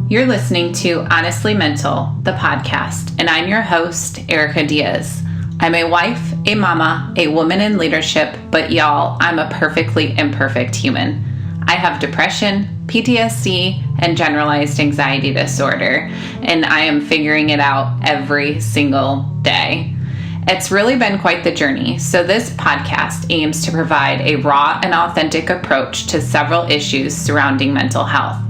You're listening to Honestly Mental, the podcast, and I'm your host, Erika Diaz. I'm a wife, a mama, a woman in leadership, but y'all, I'm a perfectly imperfect human. I have depression, PTSD, and generalized anxiety disorder, and I am figuring it out every single day. It's really been quite the journey, so this podcast aims to provide a raw and authentic approach to several issues surrounding mental health.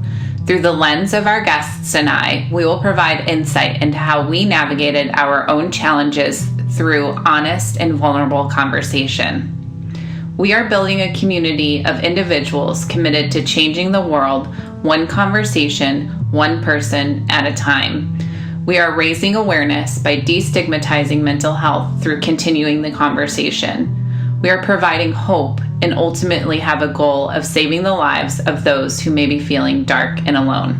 Through the lens of our guests and I, we will provide insight into how we navigated our own challenges through honest and vulnerable conversation. We are building a community of individuals committed to changing the world, one conversation, one person at a time. We are raising awareness by destigmatizing mental health through continuing the conversation. We are providing hope and ultimately have a goal of saving the lives of those who may be feeling dark and alone.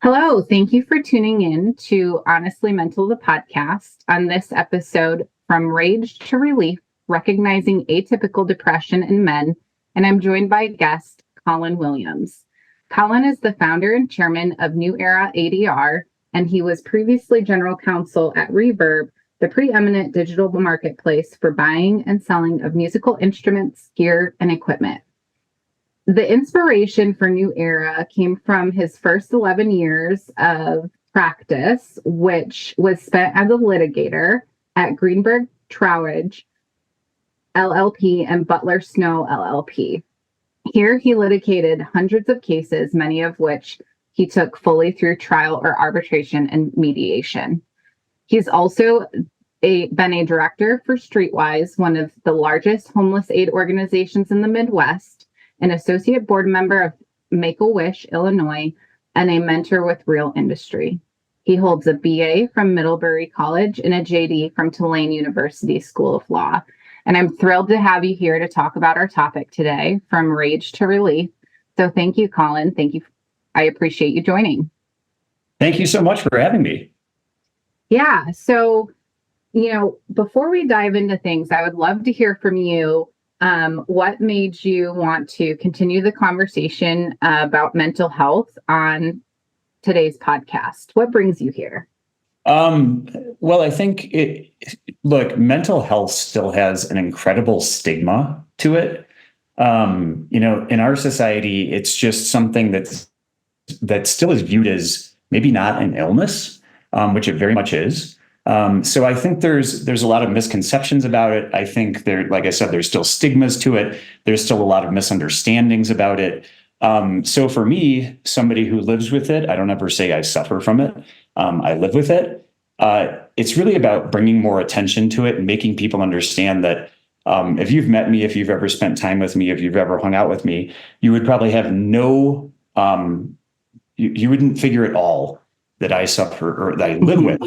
Hello, thank you for tuning in to Honestly Mental, the podcast. On this episode, From Rage to Relief, Recognizing Atypical Depression in Men, and I'm joined by guest Collin Williams. Collin is the founder and chairman of New Era ADR, and he was previously general counsel at Reverb, the preeminent digital marketplace for buying and selling of musical instruments, gear, and equipment. The inspiration for New Era came from his first 11 years of practice, which was spent as a litigator at Greenberg Trowbridge LLP and Butler Snow LLP. Here he litigated hundreds of cases, many of which he took fully through trial or arbitration and mediation. He's also been a director for Streetwise, one of the largest homeless aid organizations in the Midwest, an associate board member of Make-A-Wish, Illinois, and a mentor with Real Industry. He holds a BA from Middlebury College and a JD from Tulane University School of Law. And I'm thrilled to have you here to talk about our topic today, From Rage to Relief. So thank you, Collin. Thank you. I appreciate you joining. Thank you so much for having me. Yeah. So, before we dive into things, I would love to hear from you. What made you want to continue the conversation about mental health on today's podcast? What brings you here? Well, I think mental health still has an incredible stigma to it. In our society, it's just something that still is viewed as maybe not an illness, which it very much is. So I think there's a lot of misconceptions about it. I think like I said, there's still stigmas to it. There's still a lot of misunderstandings about it. So for me, somebody who lives with it, I don't ever say I suffer from it. I live with it. It's really about bringing more attention to it and making people understand that if you've met me, if you've ever spent time with me, if you've ever hung out with me, you would probably have you wouldn't figure at all that I suffer or that I live with,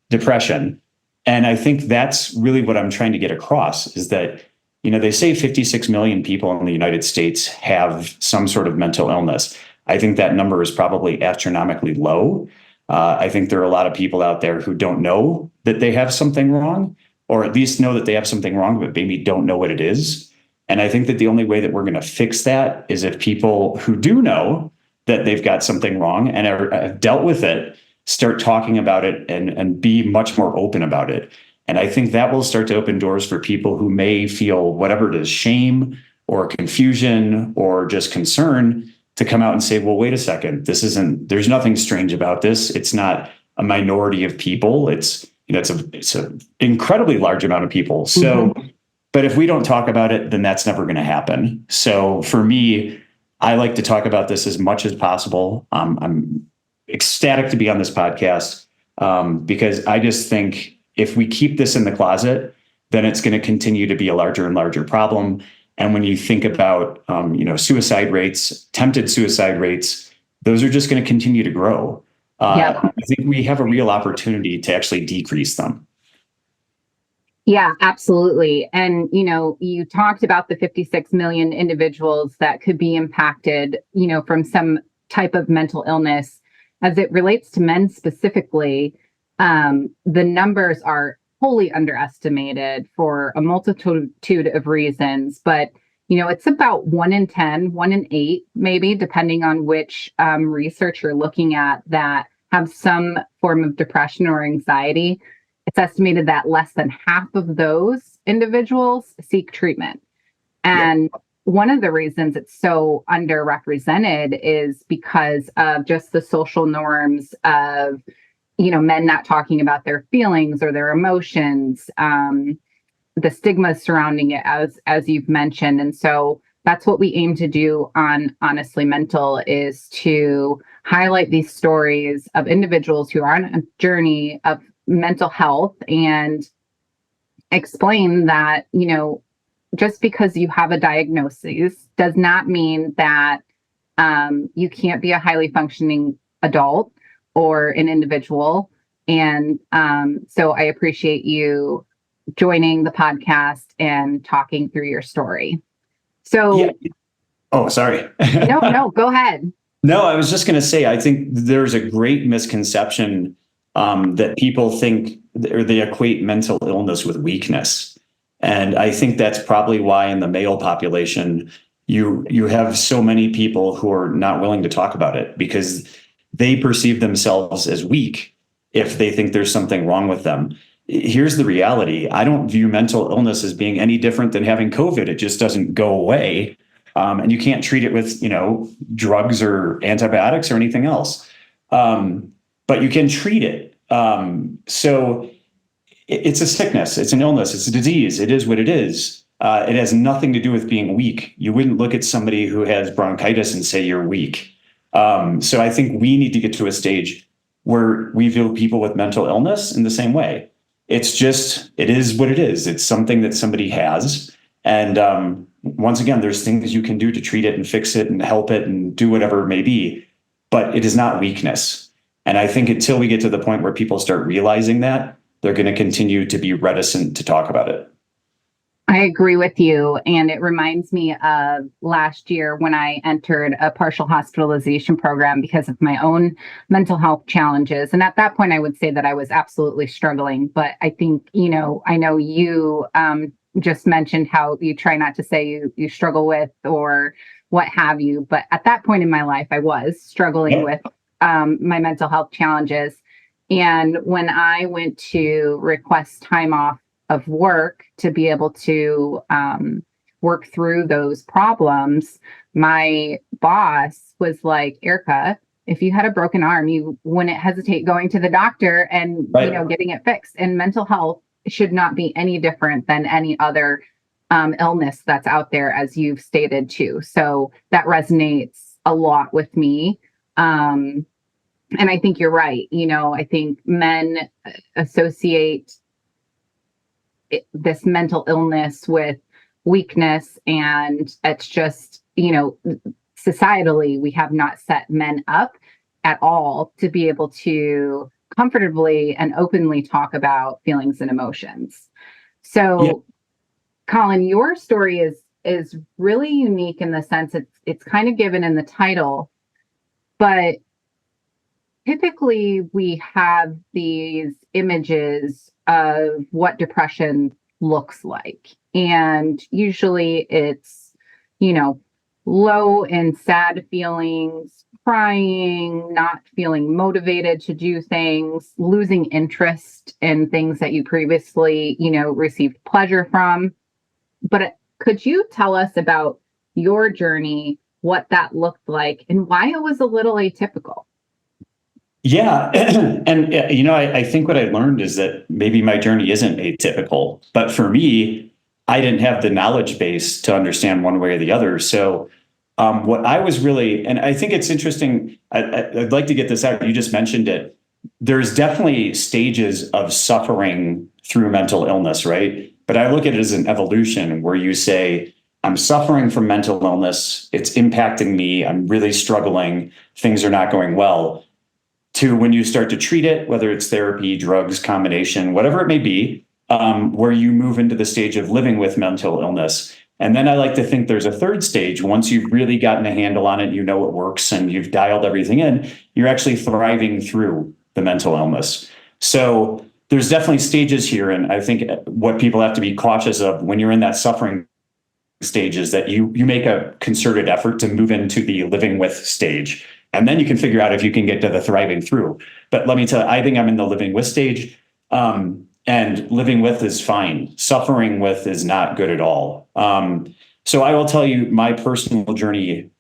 depression. And I think that's really what I'm trying to get across is that, they say 56 million people in the United States have some sort of mental illness. I think that number is probably astronomically low. I think there are a lot of people out there who don't know that they have something wrong, or at least know that they have something wrong, but maybe don't know what it is. And I think that the only way that we're going to fix that is if people who do know that they've got something wrong and have dealt with it, start talking about it and be much more open about it. And I think that will start to open doors for people who may feel whatever it is, shame or confusion or just concern, to come out and say, well, wait a second, there's nothing strange about this. It's not a minority of people. It's an incredibly large amount of people. So, but if we don't talk about it, then that's never going to happen. So for me, I like to talk about this as much as possible. I'm ecstatic to be on this podcast because I just think if we keep this in the closet, then it's going to continue to be a larger and larger problem. And when you think about, suicide rates, attempted suicide rates, those are just going to continue to grow. I think we have a real opportunity to actually decrease them. Yeah, absolutely. And, you talked about the 56 million individuals that could be impacted, from some type of mental illness. As it relates to men specifically, the numbers are wholly underestimated for a multitude of reasons. But it's about 1 in 10, 1 in 8, maybe, depending on which research you're looking at, that have some form of depression or anxiety. It's estimated that less than half of those individuals seek treatment. And one of the reasons it's so underrepresented is because of just the social norms of, men not talking about their feelings or their emotions, the stigma surrounding it, as you've mentioned. And so that's what we aim to do on Honestly Mental, is to highlight these stories of individuals who are on a journey of mental health and explain that, just because you have a diagnosis does not mean that you can't be a highly functioning adult or an individual. And so I appreciate you joining the podcast and talking through your story. So, Oh, sorry. No, go ahead. No, I was just going to say, I think there's a great misconception that people think, or they equate mental illness with weakness. And I think that's probably why in the male population, you have so many people who are not willing to talk about it, because they perceive themselves as weak if they think there's something wrong with them. Here's the reality. I don't view mental illness as being any different than having COVID. It just doesn't go away. And you can't treat it with, drugs or antibiotics or anything else. But you can treat it. So it's a sickness. It's an illness. It's a disease. It is what it is. It has nothing to do with being weak. You wouldn't look at somebody who has bronchitis and say you're weak. So I think we need to get to a stage where we view people with mental illness in the same way. It's just, it is what it is. It's something that somebody has. And once again, there's things you can do to treat it and fix it and help it and do whatever it may be, but it is not weakness. And I think until we get to the point where people start realizing that, they're going to continue to be reticent to talk about it. I agree with you. And it reminds me of last year when I entered a partial hospitalization program because of my own mental health challenges. And at that point, I would say that I was absolutely struggling. But I think, I know you just mentioned how you try not to say you struggle with or what have you. But at that point in my life, I was struggling with my mental health challenges. And when I went to request time off of work to be able to work through those problems, my boss was like, Erika, if you had a broken arm, you wouldn't hesitate going to the doctor and getting it fixed. And mental health should not be any different than any other illness that's out there, as you've stated too. So that resonates a lot with me. And I think you're right. I think men associate this mental illness with weakness, and it's just, societally, we have not set men up at all to be able to comfortably and openly talk about feelings and emotions. So, Collin, your story is really unique in the sense it's kind of given in the title, but typically we have these images of what depression looks like. And usually it's, low and sad feelings, crying, not feeling motivated to do things, losing interest in things that you previously, received pleasure from. But could you tell us about your journey, what that looked like, and why it was a little atypical? Yeah. And, I think what I learned is that maybe my journey isn't atypical, but for me, I didn't have the knowledge base to understand one way or the other. So what I was really, and I think it's interesting, I'd like to get this out. You just mentioned it. There's definitely stages of suffering through mental illness, right? But I look at it as an evolution where you say, I'm suffering from mental illness. It's impacting me. I'm really struggling. Things are not going well. To when you start to treat it, whether it's therapy, drugs, combination, whatever it may be, where you move into the stage of living with mental illness. And then I like to think there's a third stage. Once you've really gotten a handle on it, it works, and you've dialed everything in, you're actually thriving through the mental illness. So there's definitely stages here. And I think what people have to be cautious of when you're in that suffering stage is that you make a concerted effort to move into the living with stage. And then you can figure out if you can get to the thriving through. But let me tell you, I think I'm in the living with stage. And living with is fine. Suffering with is not good at all. So I will tell you, my personal journey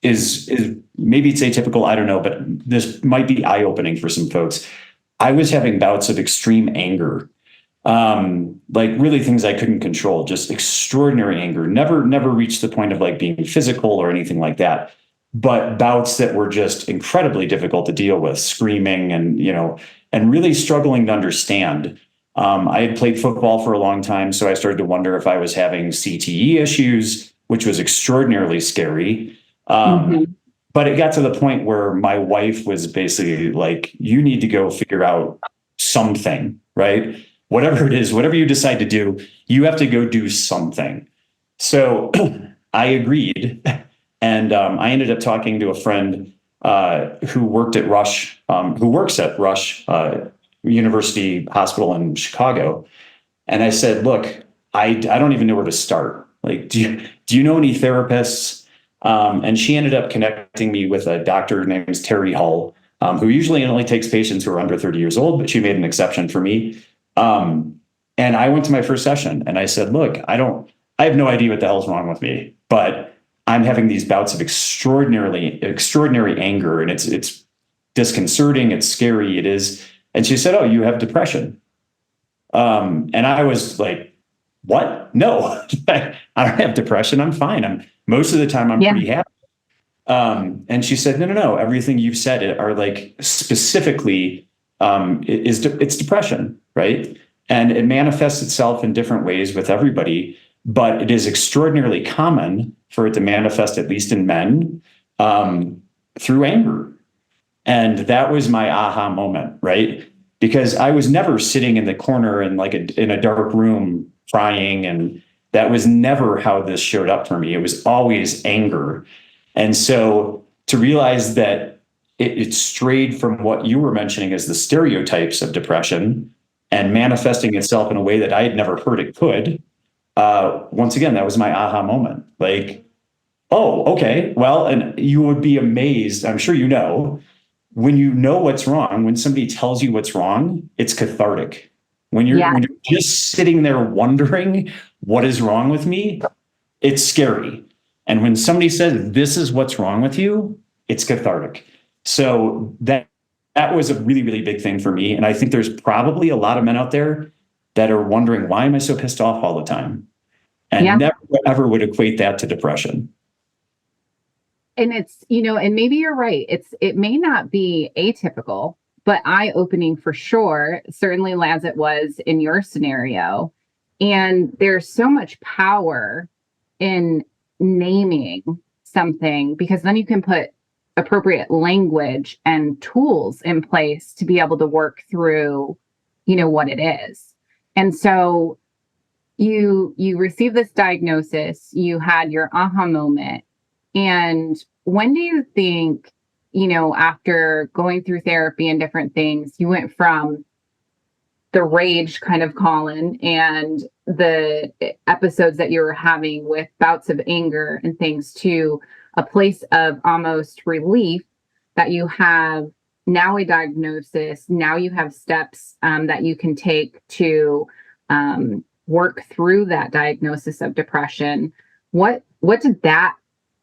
is maybe it's atypical, I don't know, but this might be eye-opening for some folks. I was having bouts of extreme anger, like really things I couldn't control, just extraordinary anger. Never reached the point of like being physical or anything like that, but bouts that were just incredibly difficult to deal with, screaming and really struggling to understand. I had played football for a long time, so I started to wonder if I was having CTE issues, which was extraordinarily scary. But it got to the point where my wife was basically like, you need to go figure out something, right? Whatever it is, whatever you decide to do, you have to go do something. So I agreed. And I ended up talking to a friend who works at Rush University Hospital in Chicago. And I said, look, I don't even know where to start. Like, do you know any therapists? And she ended up connecting me with a doctor named Terry Hull, who usually only takes patients who are under 30 years old, but she made an exception for me. And I went to my first session and I said, look, I have no idea what the hell's wrong with me, but I'm having these bouts of extraordinary anger, and it's disconcerting. It's scary. It is. And she said, oh, you have depression. And I was like, what? No, I don't have depression. I'm fine. Most of the time I'm pretty happy. And she said, no. Everything you've said are like specifically, it's depression, right? And it manifests itself in different ways with everybody, but it is extraordinarily common for it to manifest, at least in men, through anger. And that was my aha moment, right? Because I was never sitting in the corner in a dark room crying, and that was never how this showed up for me. It was always anger. And so to realize that it strayed from what you were mentioning as the stereotypes of depression and manifesting itself in a way that I had never heard it could, once again, that was my aha moment. Like, oh, okay, well, and you would be amazed, I'm sure you know, when you know what's wrong, when somebody tells you what's wrong, it's cathartic. When you're just sitting there wondering what is wrong with me, it's scary. And when somebody says, this is what's wrong with you, it's cathartic. So that was a really, really big thing for me. And I think there's probably a lot of men out there that are wondering, why am I so pissed off all the time? And never, ever would equate that to depression. And it's, and maybe you're right. It may not be atypical, but eye-opening for sure, certainly as it was in your scenario. And there's so much power in naming something, because then you can put appropriate language and tools in place to be able to work through, what it is. And so you received this diagnosis, you had your aha moment. And when do you think, after going through therapy and different things, you went from the rage kind of Collin and the episodes that you were having with bouts of anger and things to a place of almost relief that you have now a diagnosis, now you have steps that you can take to work through that diagnosis of depression. What did that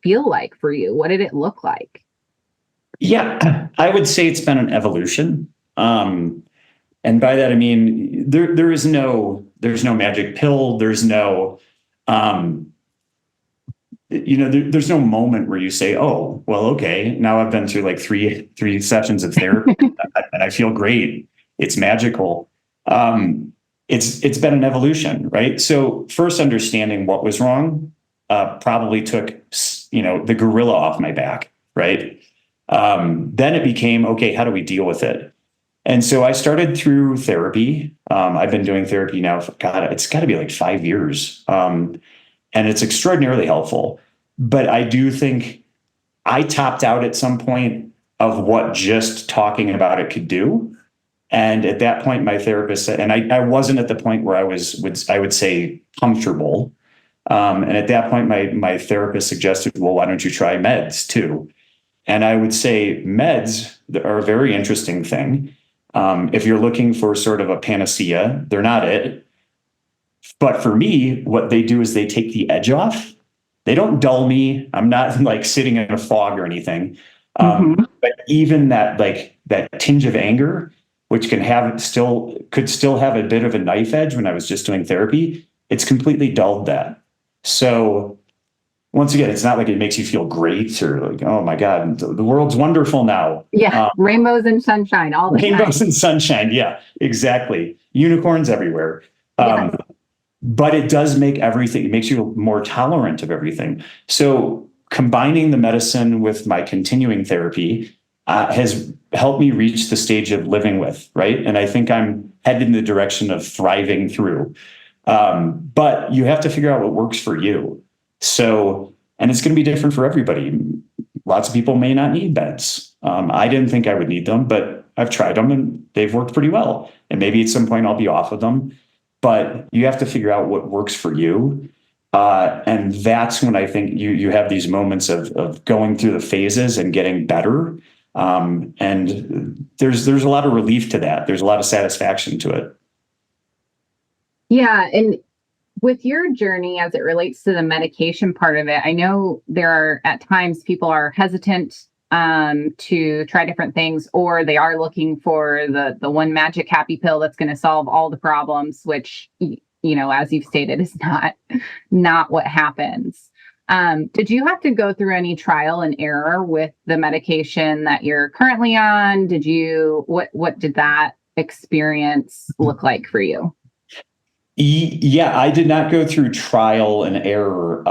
feel like for you? What did it look like? Yeah, I would say it's been an evolution. And by that, I mean, there's no magic pill. There's no, there's no moment where you say, oh, well, okay, now I've been through like three sessions of therapy and I feel great. It's magical. It's been an evolution, right? So first understanding what was wrong probably took, the gorilla off my back, right? Then it became, okay, how do we deal with it? And so I started through therapy. I've been doing therapy now for, it's got to be like 5 years. And it's extraordinarily helpful. But I do think I topped out at some point of what just talking about it could do. And at that point, my therapist said, and I wasn't at the point where I would say comfortable. And at that point, my therapist suggested, well, why don't you try meds too? And I would say meds are a very interesting thing. If you're looking for sort of a panacea, they're not it. But for me, what they do is they take the edge off. They don't dull me. I'm not like sitting in a fog or anything. But even that tinge of anger, which could still have a bit of a knife edge when I was just doing therapy, it's completely dulled that. So once again, it's not like it makes you feel great or like, oh my God, the world's wonderful now. Yeah, rainbows and sunshine all the time. Rainbows and sunshine, yeah, exactly. Unicorns everywhere. Yes. But it does make everything, it makes you more tolerant of everything. So combining the medicine with my continuing therapy has helped me reach the stage of living with, right? And I think I'm headed in the direction of thriving through. But you have to figure out what works for you. So, and it's going to be different for everybody. Lots of people may not need meds. I didn't think I would need them, but I've tried them and they've worked pretty well. And maybe at some point I'll be off of them. But you have to figure out what works for you. And that's when I think you have these moments of going through the phases and getting better. And there's a lot of relief to that. There's a lot of satisfaction to it. Yeah. And with your journey as it relates to the medication part of it, I know there are at times people are hesitant to try different things, or they are looking for the one magic happy pill that's going to solve all the problems, which, as you've stated, is not what happens. Did you have to go through any trial and error with the medication that you're currently on? What did that experience look like for you? Yeah, I did not go through trial and error.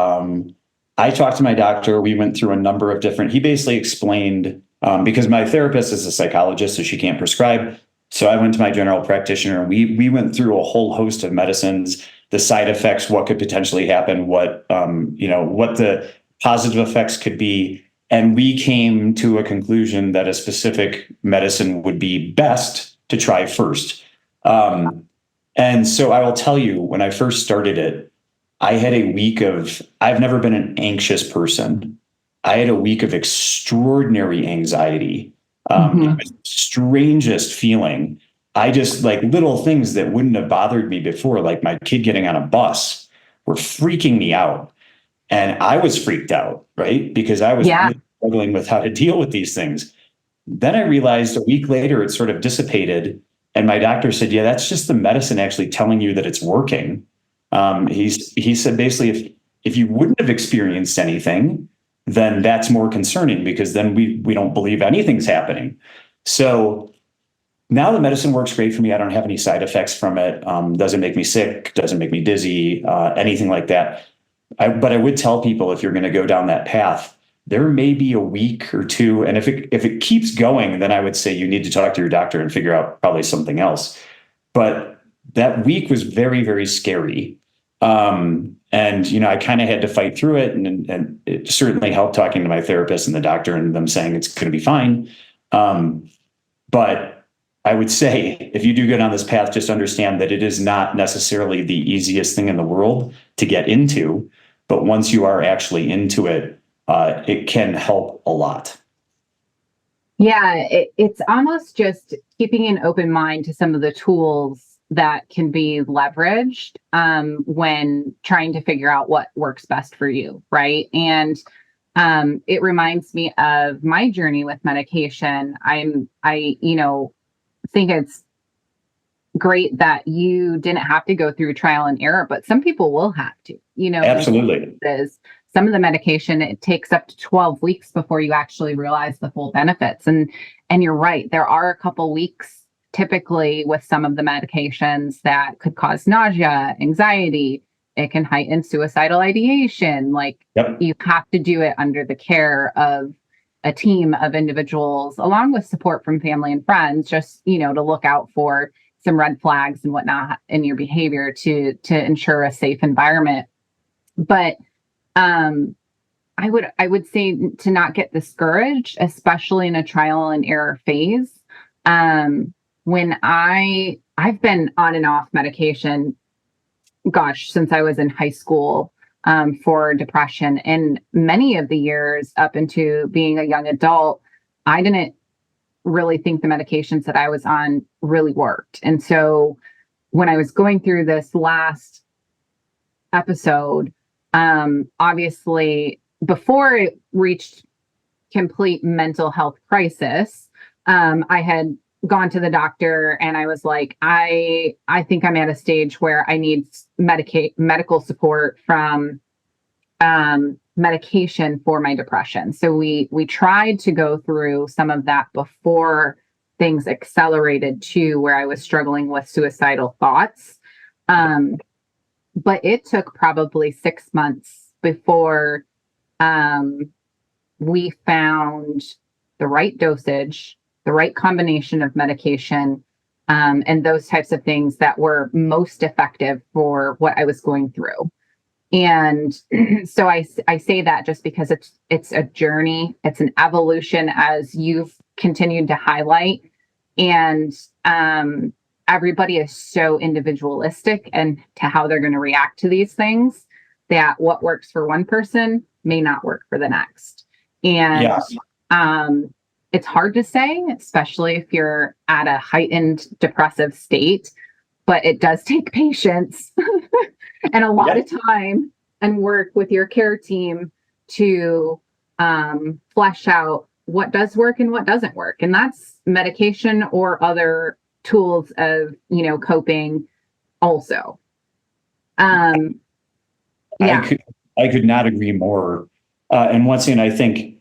I talked to my doctor. We went through a number of he basically explained, because my therapist is a psychologist, so she can't prescribe. So I went to my general practitioner and we went through a whole host of medicines, the side effects, what could potentially happen, what the positive effects could be. And we came to a conclusion that a specific medicine would be best to try first. And so I will tell you, when I first started it, I had a week I've never been an anxious person. I had a week of extraordinary anxiety, strangest feeling. I just like little things that wouldn't have bothered me before, like my kid getting on a bus, were freaking me out. And I was freaked out, right? Because I was really struggling with how to deal with these things. Then I realized a week later, it sort of dissipated. And my doctor said, yeah, that's just the medicine actually telling you that it's working. He said, basically, if you wouldn't have experienced anything, then that's more concerning, because then we don't believe anything's happening. So now the medicine works great for me. I don't have any side effects from it. Doesn't make me sick, doesn't make me dizzy, anything like that. But I would tell people, if you're going to go down that path, there may be a week or two. And if it keeps going, then I would say you need to talk to your doctor and figure out probably something else. But that week was very, very scary. And, I kind of had to fight through it. And it certainly helped talking to my therapist and the doctor and them saying it's going to be fine. But I would say, if you do go down this path, just understand that it is not necessarily the easiest thing in the world to get into. But once you are actually into it, it can help a lot. Yeah, it's almost just keeping an open mind to some of the tools that can be leveraged when trying to figure out what works best for you, right? And it reminds me of my journey with medication. I think it's great that you didn't have to go through trial and error, but some people will have to. Absolutely. Some of the medication, it takes up to 12 weeks before you actually realize the full benefits. And you're right, there are a couple weeks typically with some of the medications that could cause nausea, anxiety. It can heighten suicidal ideation. You have to do it under the care of a team of individuals, along with support from family and friends, just, to look out for some red flags and whatnot in your behavior to ensure a safe environment. But I would say to not get discouraged, especially in a trial and error phase. When I've been on and off medication, since I was in high school. for depression. And many of the years up into being a young adult, I didn't really think the medications that I was on really worked. And so when I was going through this last episode, obviously before it reached complete mental health crisis, I had gone to the doctor and I was like, I think I'm at a stage where I need medical support from medication for my depression. So we tried to go through some of that before things accelerated to where I was struggling with suicidal thoughts. But it took probably 6 months before we found the right dosage, the right combination of medication, and those types of things that were most effective for what I was going through. And so I say that just because it's a journey, it's an evolution as you've continued to highlight. And everybody is so individualistic and to how they're going to react to these things, that what works for one person may not work for the next. And it's hard to say, especially if you're at a heightened depressive state, but it does take patience and a lot of time and work with your care team to flesh out what does work and what doesn't work. And that's medication or other tools of, coping also. I could not agree more. And once again, I think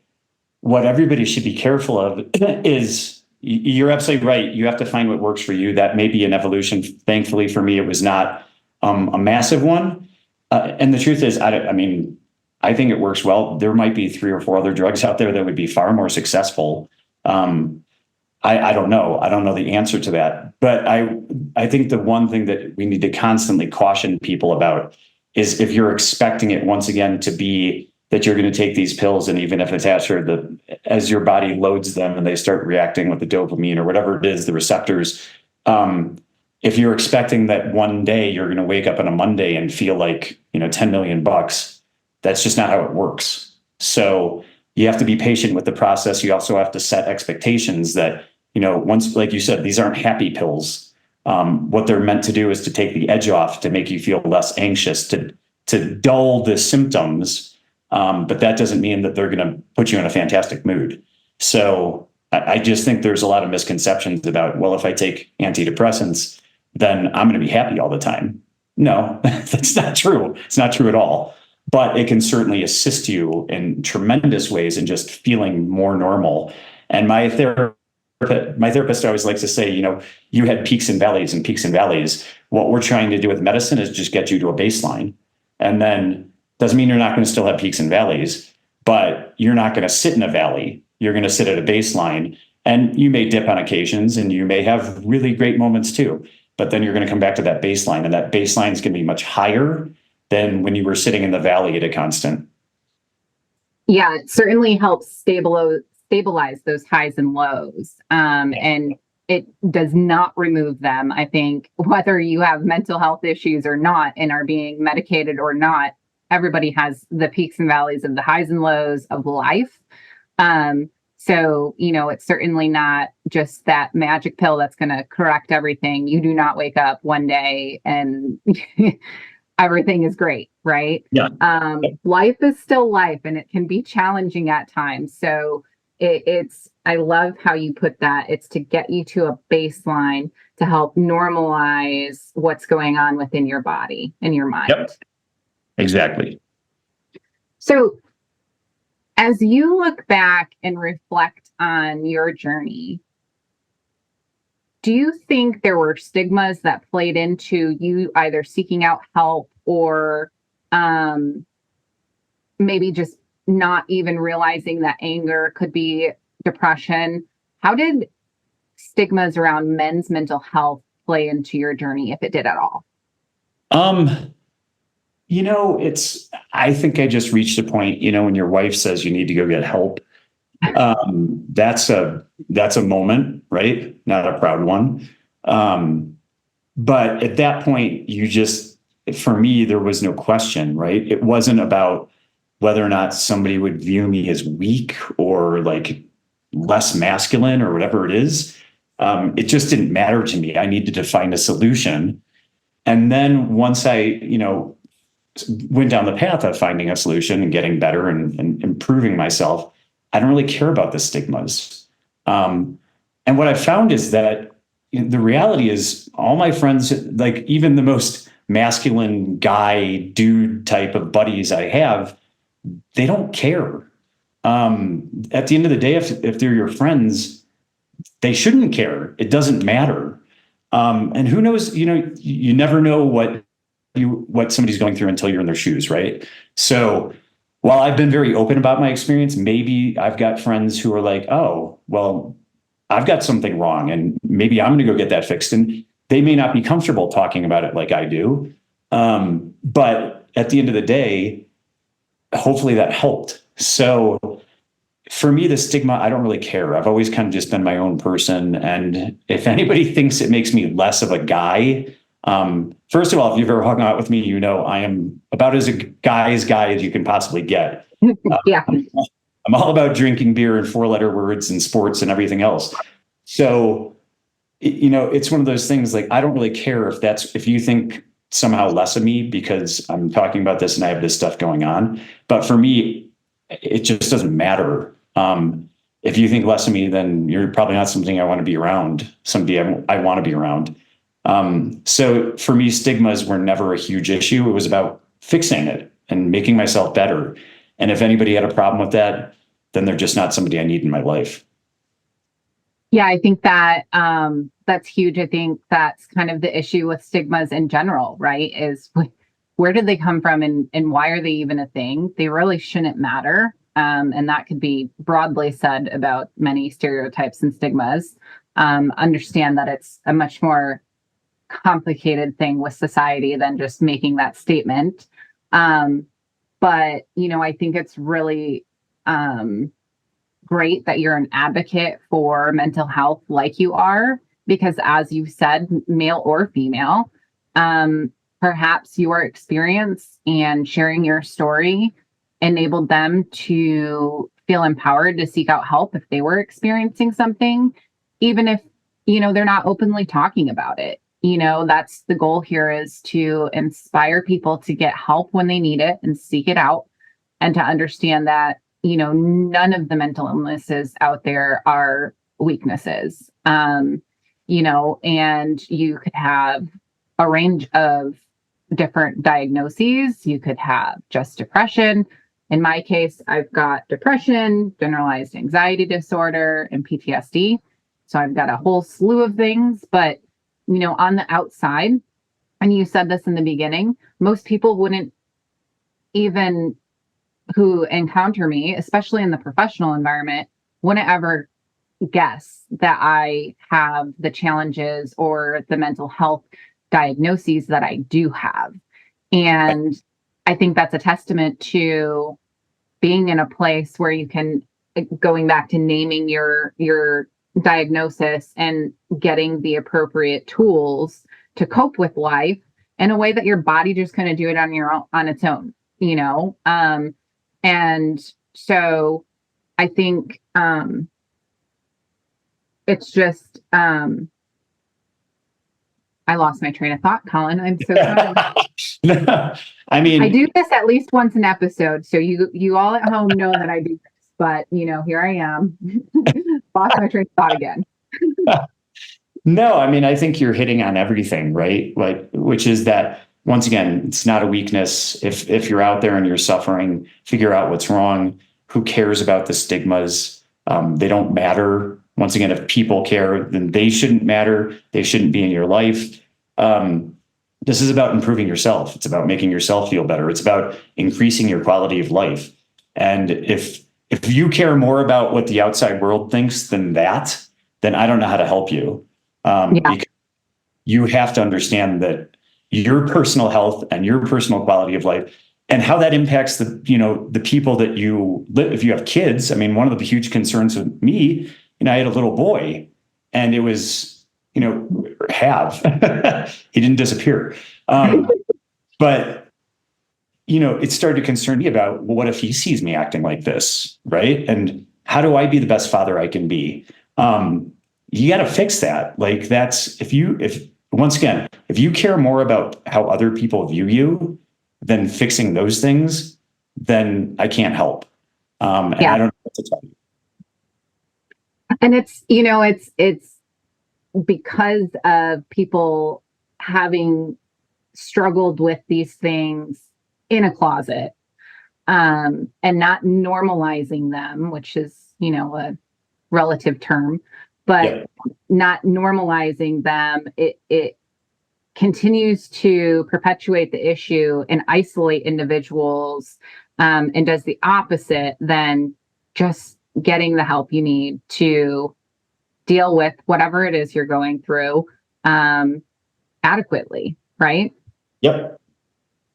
what everybody should be careful of is, you're absolutely right. You have to find what works for you. That may be an evolution. Thankfully for me, it was not a massive one. And the truth is, I think it works well. There might be 3 or 4 other drugs out there that would be far more successful. I don't know. I don't know the answer to that. But I think the one thing that we need to constantly caution people about is, if you're expecting it once again to be that you're going to take these pills, and even if it's after as your body loads them and they start reacting with the dopamine or whatever it is, the receptors, if you're expecting that one day you're going to wake up on a Monday and feel like, $10 million, that's just not how it works. So you have to be patient with the process. You also have to set expectations that, once, like you said, these aren't happy pills. What they're meant to do is to take the edge off, to make you feel less anxious, to dull the symptoms. But that doesn't mean that they're going to put you in a fantastic mood. So I just think there's a lot of misconceptions about, well, if I take antidepressants, then I'm going to be happy all the time. No, that's not true. It's not true at all. But it can certainly assist you in tremendous ways in just feeling more normal. And my therapist always likes to say, you had peaks and valleys and peaks and valleys. What we're trying to do with medicine is just get you to a baseline. And then doesn't mean you're not going to still have peaks and valleys, but you're not going to sit in a valley. You're going to sit at a baseline, and you may dip on occasions and you may have really great moments too, but then you're going to come back to that baseline, and that baseline is going to be much higher than when you were sitting in the valley at a constant. Yeah, it certainly helps stabilize those highs and lows. And it does not remove them. I think whether you have mental health issues or not and are being medicated or not, everybody has the peaks and valleys of the highs and lows of life. So, it's certainly not just that magic pill that's going to correct everything. You do not wake up one day and everything is great, right? Yeah. Life is still life, and it can be challenging at times. So I love how you put that. It's to get you to a baseline to help normalize what's going on within your body and your mind. Yep. Exactly. So as you look back and reflect on your journey, do you think there were stigmas that played into you either seeking out help or maybe just not even realizing that anger could be depression? How did stigmas around men's mental health play into your journey, if it did at all? I think I just reached a point, when your wife says you need to go get help, that's a moment, right? Not a proud one. But at that point, for me, there was no question, right? It wasn't about whether or not somebody would view me as weak or like less masculine or whatever it is. It just didn't matter to me. I needed to find a solution. And then once I, went down the path of finding a solution and getting better and improving myself, I don't really care about the stigmas. And what I found is that the reality is all my friends, like even the most masculine guy, dude type of buddies I have, they don't care. At the end of the day, if they're your friends, they shouldn't care. It doesn't matter. And who knows, you never know what somebody's going through until you're in their shoes, right? So while I've been very open about my experience, maybe I've got friends who are like, oh, well, I've got something wrong and maybe I'm going to go get that fixed. And they may not be comfortable talking about it like I do. But at the end of the day, hopefully that helped. So for me, the stigma, I don't really care. I've always kind of just been my own person. And if anybody thinks it makes me less of a guy, first of all, if you've ever hung out with me, I am about as a guy as you can possibly get. Yeah. I'm all about drinking beer and 4-letter words and sports and everything else. So, it's one of those things like, I don't really care if you think somehow less of me because I'm talking about this and I have this stuff going on. But for me, it just doesn't matter. If you think less of me, then you're probably not something I want to be around, somebody I want to be around. So for me, stigmas were never a huge issue. It was about fixing it and making myself better. And if anybody had a problem with that, then they're just not somebody I need in my life. Yeah, I think that that's huge. I think that's kind of the issue with stigmas in general, right? Is where did they come from and why are they even a thing? They really shouldn't matter. And that could be broadly said about many stereotypes and stigmas. Understand that it's a much more complicated thing with society than just making that statement. But, I think it's really great that you're an advocate for mental health like you are, because as you said, male or female, perhaps your experience and sharing your story enabled them to feel empowered to seek out help if they were experiencing something, even if, they're not openly talking about it. That's the goal here, is to inspire people to get help when they need it and seek it out, and to understand that, none of the mental illnesses out there are weaknesses. And you could have a range of different diagnoses. You could have just depression. In my case, I've got depression, generalized anxiety disorder, and PTSD. So I've got a whole slew of things, but on the outside, and you said this in the beginning, most people wouldn't even, who encounter me, especially in the professional environment, wouldn't ever guess that I have the challenges or the mental health diagnoses that I do have. And I think that's a testament to being in a place where you can, going back to naming your diagnosis and getting the appropriate tools to cope with life in a way that your body just kind of do it on its own, and so I think it's just I lost my train of thought, Collin. I'm so sorry. No, I mean, I do this at least once an episode, so you all at home know that I do this. But here I am, lost my train of thought again. No, I mean, I think you're hitting on everything, right? Like, which is that, once again, it's not a weakness. If you're out there and you're suffering, figure out what's wrong. Who cares about the stigmas? They don't matter. Once again, if people care, then they shouldn't matter. They shouldn't be in your life. This is about improving yourself. It's about making yourself feel better. It's about increasing your quality of life. And if you care more about what the outside world thinks than that, then I don't know how to help you. Because you have to understand that your personal health and your personal quality of life and how that impacts the people that you live. If you have kids, I mean, one of the huge concerns with me, I had a little boy, and it was, he didn't disappear. But, it started to concern me about, well, what if he sees me acting like this, right? And how do I be the best father I can be? You got to fix that. Like once again, if you care more about how other people view you than fixing those things, then I can't help. And I don't know what to tell you. And it's because of people having struggled with these things in a closet, and not normalizing them, which is, a relative term, but not normalizing them, it continues to perpetuate the issue and isolate individuals, and does the opposite than just getting the help you need to deal with whatever it is you're going through, adequately, right? Yep,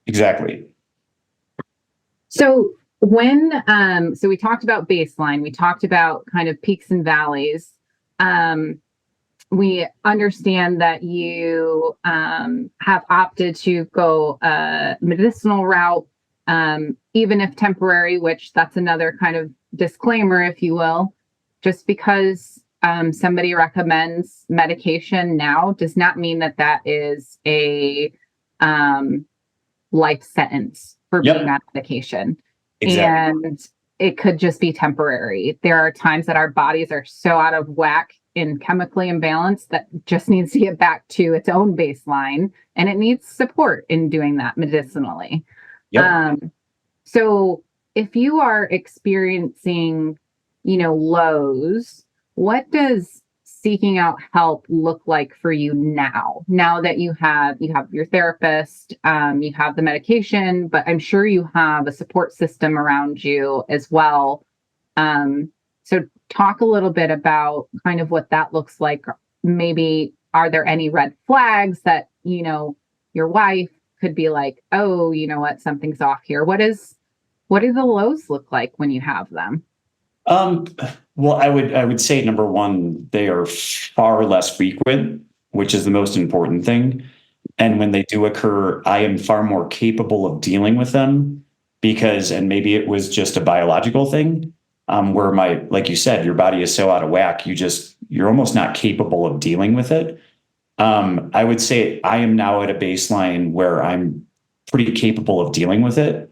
exactly. So so we talked about baseline, we talked about kind of peaks and valleys. We understand that you have opted to go a medicinal route, even if temporary, which that's another kind of disclaimer, if you will. Just because somebody recommends medication now does not mean that that is a life sentence for being on medication. Exactly. And it could just be temporary. There are times that our bodies are so out of whack and chemically imbalanced that just needs to get back to its own baseline, and it needs support in doing that medicinally. So if you are experiencing, lows, what does seeking out help look like for you now that you have your therapist, you have the medication, but I'm sure you have a support system around you as well. So talk a little bit about kind of what that looks like. Maybe are there any red flags that, your wife could be like, oh, you know what, something's off here. What do the lows look like when you have them? Well, I would say, number one, they are far less frequent, which is the most important thing. And when they do occur, I am far more capable of dealing with them and maybe it was just a biological thing, where like you said, your body is so out of whack, you're almost not capable of dealing with it. I would say I am now at a baseline where I'm pretty capable of dealing with it,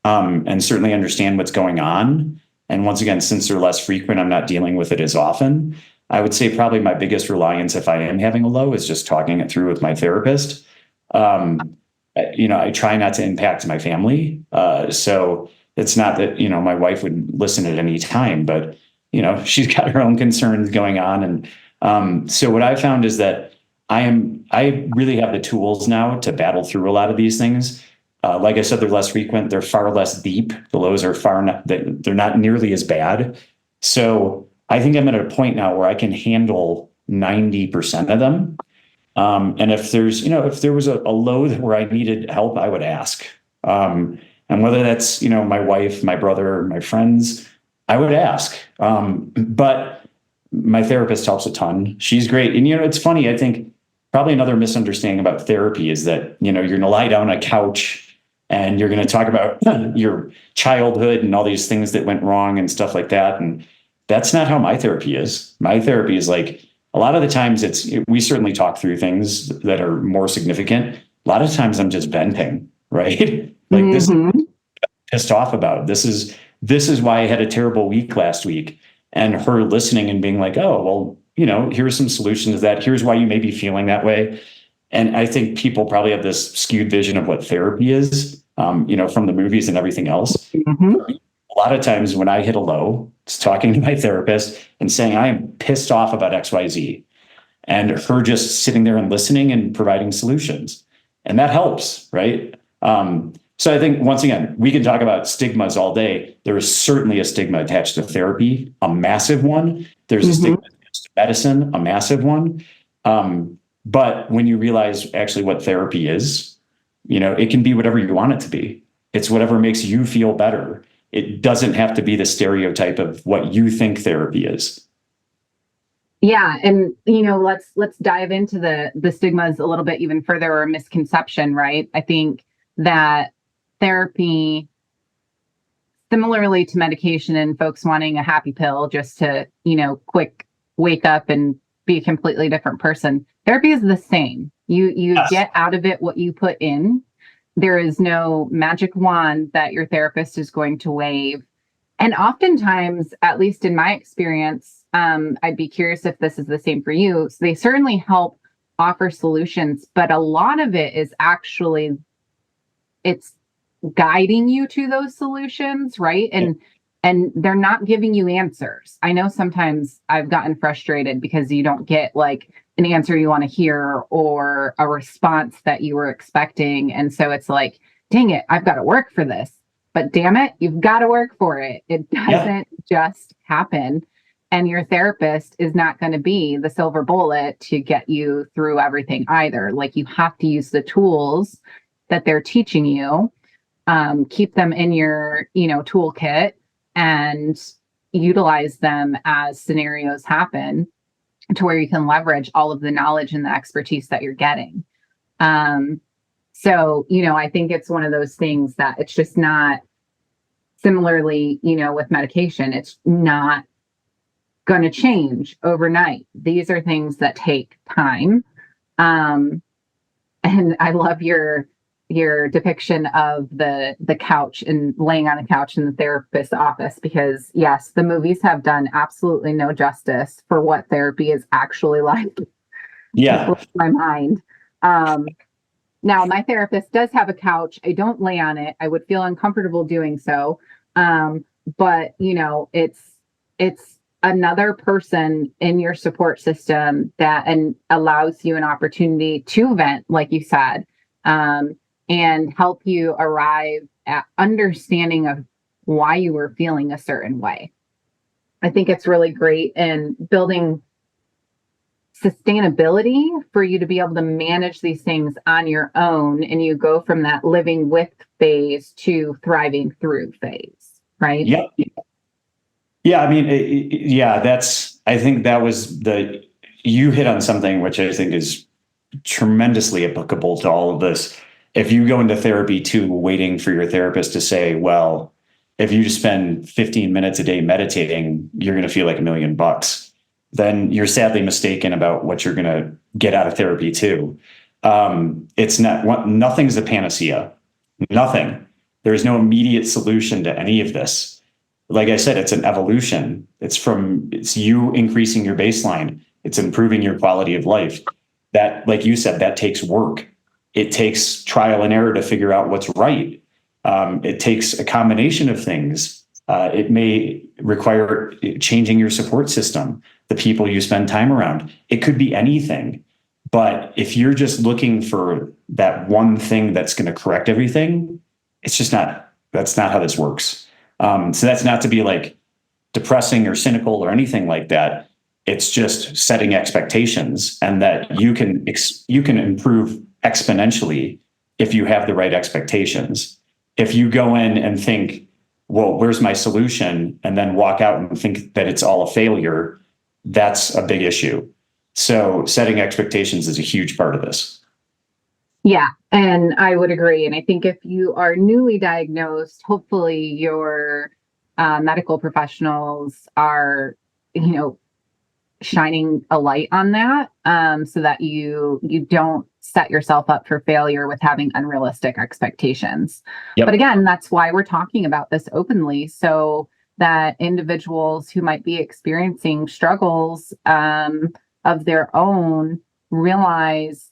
and certainly understand what's going on. And once again, since they're less frequent, I'm not dealing with it as often. I would say probably my biggest reliance, if I am having a low, is just talking it through with my therapist. I try not to impact my family. So it's not that, my wife would listen at any time, but, she's got her own concerns going on. And so what I found is that I really have the tools now to battle through a lot of these things. Like I said, they're less frequent. They're far less deep. The lows are they're not nearly as bad. So I think I'm at a point now where I can handle 90% of them. And if there was a low where I needed help, I would ask. And whether that's, my wife, my brother, my friends, I would ask. But my therapist helps a ton. She's great. And, it's funny. I think probably another misunderstanding about therapy is that, you're going to lie down on a couch and you're going to talk about your childhood and all these things that went wrong and stuff like that. And that's not how my therapy is. My therapy is like, a lot of the times we certainly talk through things that are more significant. A lot of times I'm just venting, right? Like this is pissed off about. This is why I had a terrible week last week. And her listening and being like, oh, well, here's some solutions to that. Here's why you may be feeling that way. And I think people probably have this skewed vision of what therapy is, from the movies and everything else. A lot of times when I hit a low, it's talking to my therapist and saying, I am pissed off about XYZ. And her just sitting there and listening and providing solutions. And that helps, right? So I think, once again, we can talk about stigmas all day. There is certainly a stigma attached to therapy, a massive one. There's a stigma attached to medicine, a massive one. But when you realize actually what therapy is, it can be whatever you want it to be. It's whatever makes you feel better. It doesn't have to be the stereotype of what you think therapy is. Yeah. And, let's dive into the stigmas a little bit even further, or misconception, right? I think that therapy, similarly to medication and folks wanting a happy pill just to, quick wake up and be a completely different person, therapy is the same. You Yes. get out of it what you put in. There is no magic wand that your therapist is going to wave. And oftentimes, at least in my experience, I'd be curious if this is the same for you. So they certainly help offer solutions, but a lot of it is actually, it's guiding you to those solutions, right? And they're not giving you answers. I know sometimes I've gotten frustrated because you don't get like an answer you want to hear or a response that you were expecting. And so it's like, dang it, I've got to work for this. But damn it, you've got to work for it. It doesn't just happen. And your therapist is not going to be the silver bullet to get you through everything either. Like, you have to use the tools that they're teaching you, keep them in your, toolkit, and utilize them as scenarios happen to where you can leverage all of the knowledge and the expertise that you're getting. So, I think it's one of those things that it's just not, similarly, with medication, it's not going to change overnight. These are things that take time. And I love your depiction of the couch and laying on a couch in the therapist's office, because yes, the movies have done absolutely no justice for what therapy is actually like. Yeah. It blows my mind. Now, my therapist does have a couch. I don't lay on it. I would feel uncomfortable doing so. But it's another person in your support system that allows you an opportunity to vent, like you said, and help you arrive at understanding of why you were feeling a certain way. I think it's really great in building sustainability for you to be able to manage these things on your own, and you go from that living with phase to thriving through phase, right? Yep. Yeah. I mean, I think that was you hit on something which I think is tremendously applicable to all of this. If you go into therapy too, waiting for your therapist to say, well, if you just spend 15 minutes a day meditating, you're going to feel like $1 million, then you're sadly mistaken about what you're going to get out of therapy too. It's nothing's a panacea. Nothing. There's no immediate solution to any of this. Like I said, it's an evolution. It's you increasing your baseline. It's improving your quality of life. That, like you said, that takes work. It takes trial and error to figure out what's right. It takes a combination of things. It may require changing your support system, the people you spend time around. It could be anything. But if you're just looking for that one thing that's going to correct everything, that's not how this works. So that's not to be like depressing or cynical or anything like that. It's just setting expectations, and that you can improve exponentially if you have the right expectations. If you go in and think, well, where's my solution? And then walk out and think that it's all a failure, that's a big issue. So setting expectations is a huge part of this. Yeah, and I would agree. And I think if you are newly diagnosed, hopefully your medical professionals are, shining a light on that, so that you don't set yourself up for failure with having unrealistic expectations. Yep. But again, that's why we're talking about this openly, so that individuals who might be experiencing struggles of their own realize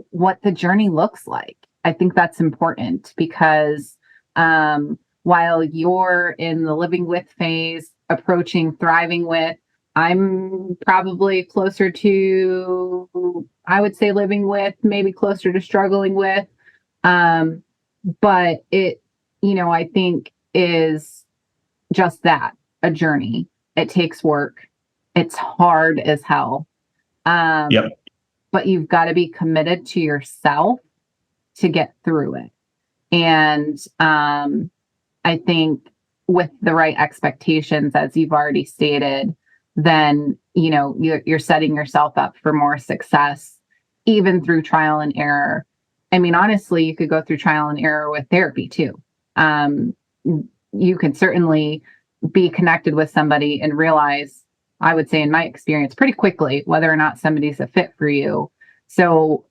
what the journey looks like. I think that's important, because while you're in the living with phase, approaching thriving with, I'm probably closer to, I would say, living with, maybe closer to struggling with. But it, I think is just that, a journey. It takes work. It's hard as hell. Yep. But you've got to be committed to yourself to get through it. And I think with the right expectations, as you've already stated, then, you're setting yourself up for more success, even through trial and error. I mean, honestly, you could go through trial and error with therapy too. You could certainly be connected with somebody and realize, I would say in my experience, pretty quickly, whether or not somebody's a fit for you. So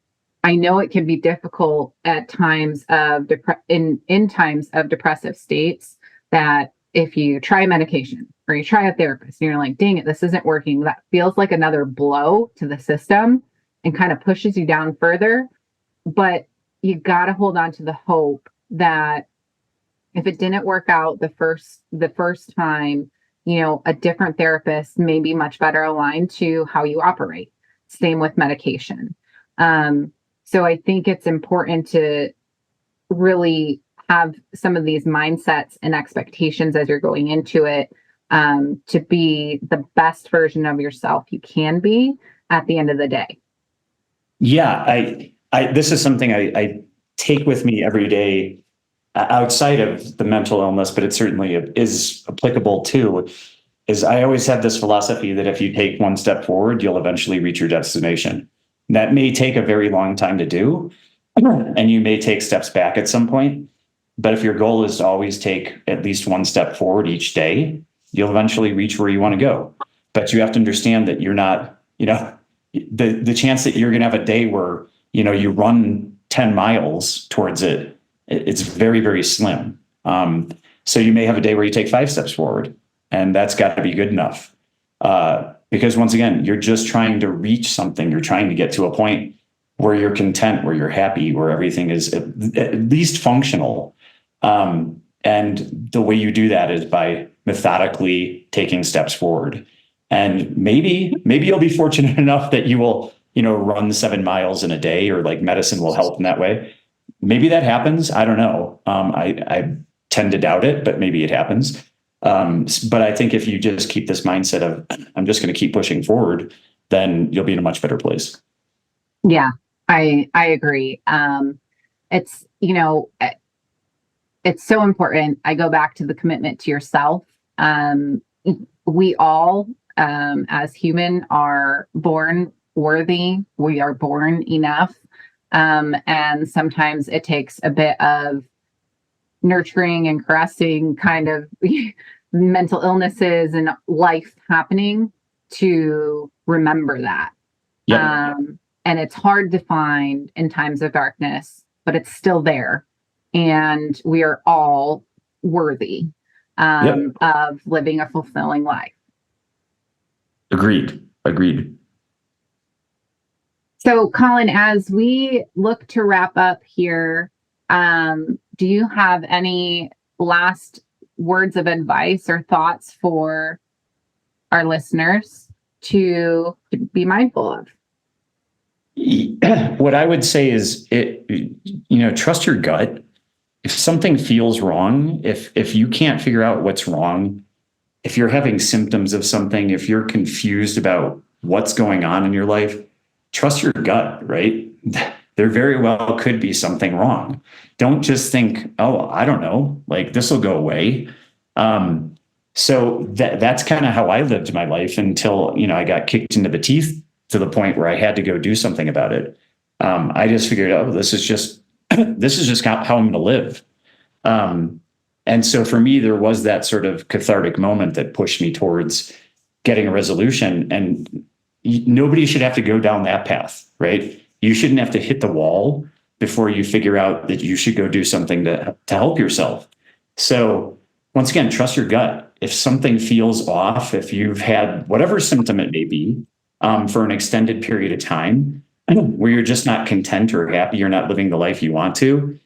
I know it can be difficult at times of in times of depressive states, that if you try medication or you try a therapist and you're like, dang it, this isn't working, that feels like another blow to the system and kind of pushes you down further. But you got to hold on to the hope that if it didn't work out the first time, a different therapist may be much better aligned to how you operate. Same with medication. So I think it's important to really have some of these mindsets and expectations as you're going into it, to be the best version of yourself you can be at the end of the day. Yeah, this is something I take with me every day, outside of the mental illness, but it certainly is applicable too, is I always have this philosophy that if you take one step forward, you'll eventually reach your destination. That may take a very long time to do, and you may take steps back at some point. But if your goal is to always take at least one step forward each day, you'll eventually reach where you want to go. But you have to understand that you're not, the chance that you're going to have a day where, you run 10 miles towards it, it's very, very slim. So you may have a day where you take 5 steps forward, and that's got to be good enough. Because once again, you're just trying to reach something. You're trying to get to a point where you're content, where you're happy, where everything is at least functional. And the way you do that is by methodically taking steps forward. And maybe you'll be fortunate enough that you will, run 7 miles in a day, or like medicine will help in that way. Maybe that happens. I don't know. I tend to doubt it, but maybe it happens. But I think if you just keep this mindset of, I'm just going to keep pushing forward, then you'll be in a much better place. Yeah, I agree. It's, it's so important. I go back to the commitment to yourself. We all, as human, are born worthy. We are born enough. And sometimes it takes a bit of nurturing and caressing, kind of mental illnesses and life happening to remember that. Yep. And it's hard to find in times of darkness, but it's still there. And we are all worthy of living a fulfilling life. Agreed. So, Collin, as we look to wrap up here, do you have any last words of advice or thoughts for our listeners to be mindful of? What I would say is, trust your gut. If something feels wrong, if you can't figure out what's wrong, if you're having symptoms of something, if you're confused about what's going on in your life, trust your gut, right? There very well could be something wrong. Don't just think, oh, I don't know, like this will go away. So that's kind of how I lived my life until, I got kicked into the teeth to the point where I had to go do something about it. I just figured, this is just how I'm going to live. And so for me, there was that sort of cathartic moment that pushed me towards getting a resolution. And nobody should have to go down that path, right? You shouldn't have to hit the wall before you figure out that you should go do something to help yourself. So once again, trust your gut. If something feels off, if you've had whatever symptom it may be, for an extended period of time where you're just not content or happy, you're not living the life you want to,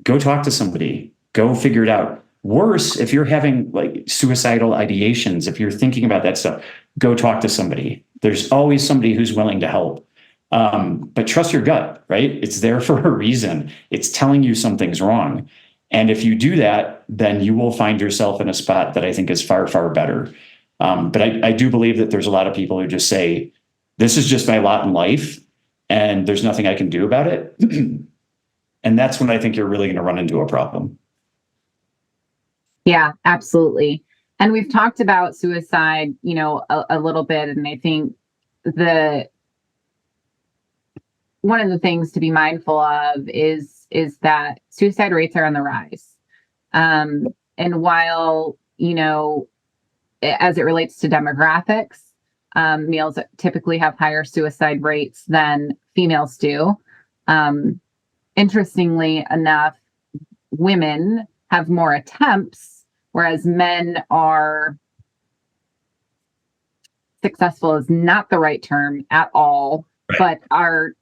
go talk to somebody, go figure it out. Worse, if you're having like suicidal ideations, if you're thinking about that stuff, go talk to somebody. There's always somebody who's willing to help. But trust your gut, right? It's there for a reason. It's telling you something's wrong. And if you do that, then you will find yourself in a spot that I think is far, far better. But I do believe that there's a lot of people who just say, this is just my lot in life and there's nothing I can do about it. And that's when I think you're really going to run into a problem. Yeah, absolutely. And we've talked about suicide, a little bit. And I think one of the things to be mindful of is that suicide rates are on the rise. And while, as it relates to demographics, males typically have higher suicide rates than females do. Interestingly enough, women have more attempts, whereas men are successful is not the right term at all, but are,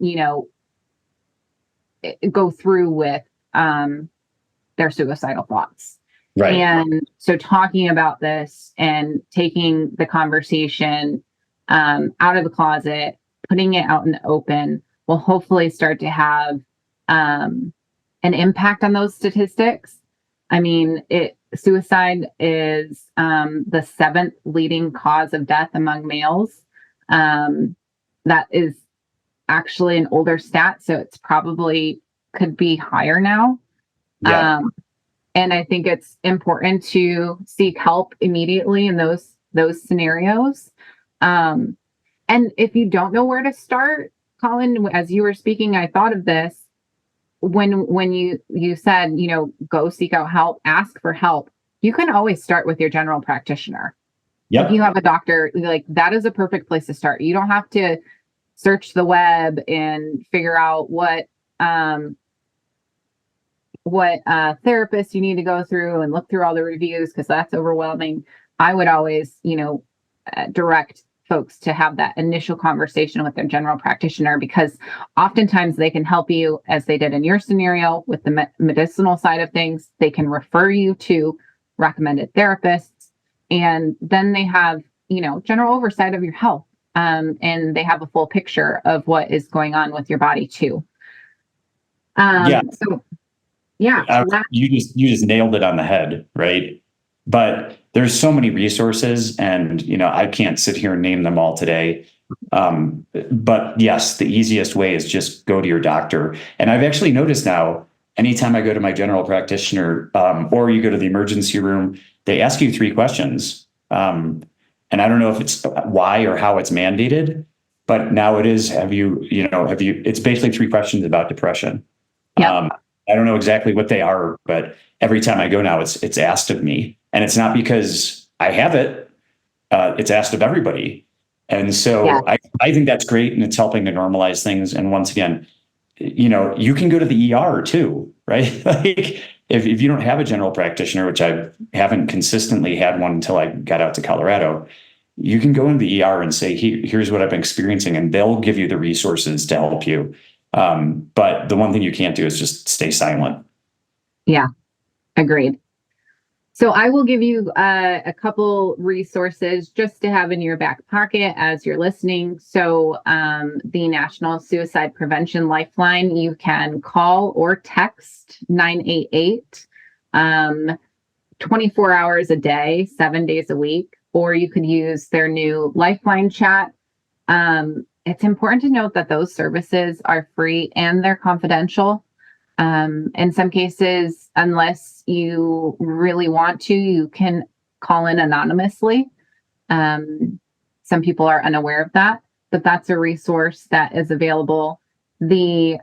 go through with their suicidal thoughts. Right. And so talking about this and taking the conversation out of the closet, putting it out in the open will hopefully start to have an impact on those statistics. I mean, suicide is the 7th leading cause of death among males. That is actually an older stat, so it's probably could be higher now. Yeah. And I think it's important to seek help immediately in those scenarios. And if you don't know where to start, Collin, as you were speaking, I thought of this when you said, go seek out help, ask for help. You can always start with your general practitioner. Yep. If you have a doctor, like that is a perfect place to start. You don't have to search the web and figure out what therapist you need to go through and look through all the reviews, because that's overwhelming. I would always, direct folks to have that initial conversation with their general practitioner, because oftentimes they can help you, as they did in your scenario with the medicinal side of things. They can refer you to recommended therapists, and then they have, general oversight of your health. And they have a full picture of what is going on with your body too. So yeah, you just nailed it on the head, right? But there's so many resources, and I can't sit here and name them all today. But yes, the easiest way is just go to your doctor. And I've actually noticed now, anytime I go to my general practitioner, or you go to the emergency room, they ask you 3 questions. And I don't know if it's why or how it's mandated, but now it is. It's basically 3 questions about depression. Yeah. I don't know exactly what they are, but every time I go now, it's asked of me, and it's not because I have it. It's asked of everybody. And so yeah. I think that's great, and it's helping to normalize things. And once again, you can go to the ER too, right? Like if you don't have a general practitioner, which I haven't consistently had one until I got out to Colorado, you can go in the ER and say, here's what I've been experiencing, and they'll give you the resources to help you. But the one thing you can't do is just stay silent. Yeah, agreed. So I will give you a couple resources just to have in your back pocket as you're listening. So the National Suicide Prevention Lifeline, you can call or text 988 24 hours a day, 7 days a week, or you could use their new Lifeline chat. It's important to note that those services are free and they're confidential. In some cases, unless you really want to, you can call in anonymously. Some people are unaware of that, but that's a resource that is available. The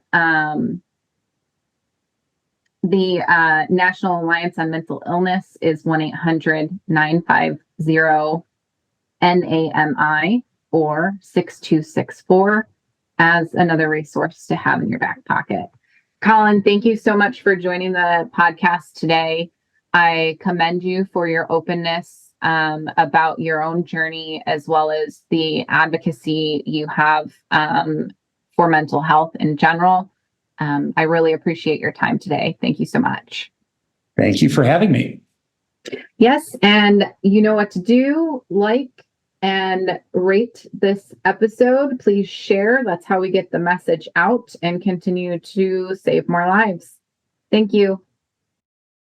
National Alliance on Mental Illness is 1-800-950-NAMI or 6264 as another resource to have in your back pocket. Collin, thank you so much for joining the podcast today. I commend you for your openness about your own journey, as well as the advocacy you have for mental health in general. I really appreciate your time today. Thank you so much. Thank you for having me. Yes, and you know what to do. Like and rate this episode. Please share. That's how we get the message out and continue to save more lives. Thank you.